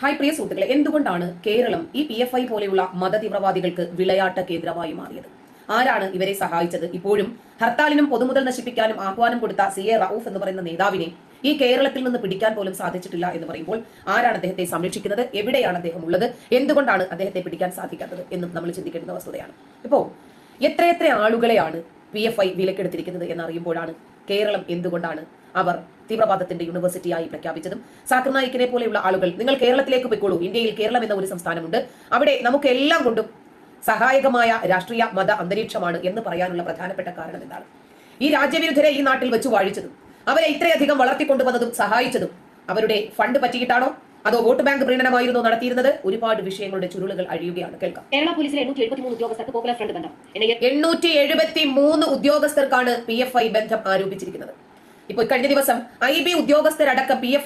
Hi പ്രിയ സുഹൃത്തുക്കളെ, എന്തുകൊണ്ടാണ് കേരളം ഈ PFI പോലെയുള്ള മതതീവ്രവാദികൾക്ക് വിളയാട്ട കേന്ദ്രമായി മാറിയത്? ആരാണ് ഇവരെ സഹായിച്ചത്? ഇപ്പോഴും ഹർത്താലിനും പൊതുമുതൽ നശിപ്പിക്കാനും ആഹ്വാനം കൊടുത്ത CA റൌഫ് എന്ന് പറയുന്ന നേതാവിനെ ഈ കേരളത്തിൽ നിന്ന് പിടിക്കാൻ പോലും സാധിച്ചിട്ടില്ല എന്ന് പറയുമ്പോൾ ആരാണ് അദ്ദേഹത്തെ സംരക്ഷിക്കുന്നത്? എവിടെയാണ് അദ്ദേഹം ഉള്ളത്? എന്തുകൊണ്ടാണ് അദ്ദേഹത്തെ പിടിക്കാൻ സാധിക്കാത്തത് എന്നും നമ്മൾ ചിന്തിക്കേണ്ട വസ്തുതയാണ്. ഇപ്പോ എത്രയെത്ര ആളുകളെയാണ് PFI വിലക്കെടുത്തിരിക്കുന്നത് എന്നറിയുമ്പോഴാണ് കേരളം എന്തുകൊണ്ടാണ് അവർ തീവ്രവാദത്തിന്റെ യൂണിവേഴ്സിറ്റിയായി പ്രഖ്യാപിച്ചതും. സാക്കിർ നായിക്കിനെ പോലെയുള്ള ആളുകൾ നിങ്ങൾ കേരളത്തിലേക്ക് പോയിക്കോളൂ, ഇന്ത്യയിൽ കേരളം എന്ന ഒരു സംസ്ഥാനമുണ്ട്, അവിടെ നമുക്ക് എല്ലാം കൊണ്ടും സഹായകമായ രാഷ്ട്രീയ മത അന്തരീക്ഷമാണ് എന്ന് പറയാനുള്ള പ്രധാനപ്പെട്ട കാരണം എന്താണ്? ഈ രാജ്യവിരുദ്ധരെ ഈ നാട്ടിൽ വെച്ച് വാഴിച്ചതും അവരെ ഇത്രയധികം വളർത്തിക്കൊണ്ടുവന്നതും സഹായിച്ചതും അവരുടെ ഫണ്ട് പറ്റിയിട്ടാണോ അതോ വോട്ട് ബാങ്ക് പ്രീണനമായിരുന്നോ നടത്തിയിരുന്നത്? ഒരുപാട് വിഷയങ്ങളുടെ ചുരുളുകൾ അഴിയുകയാണ്. കേൾക്കാം. കേരള പോലീസിലെ 873 ഉദ്യോഗസ്ഥർക്ക് പോപ്പുലർ ഫ്രണ്ട് ബന്ധം. 873 ഉദ്യോഗസ്ഥർക്കാണ് PFI ബന്ധം ആരോപിച്ചിരിക്കുന്നത്. ഇപ്പോൾ കഴിഞ്ഞ ദിവസം IB ഉദ്യോഗസ്ഥരടക്കം PFI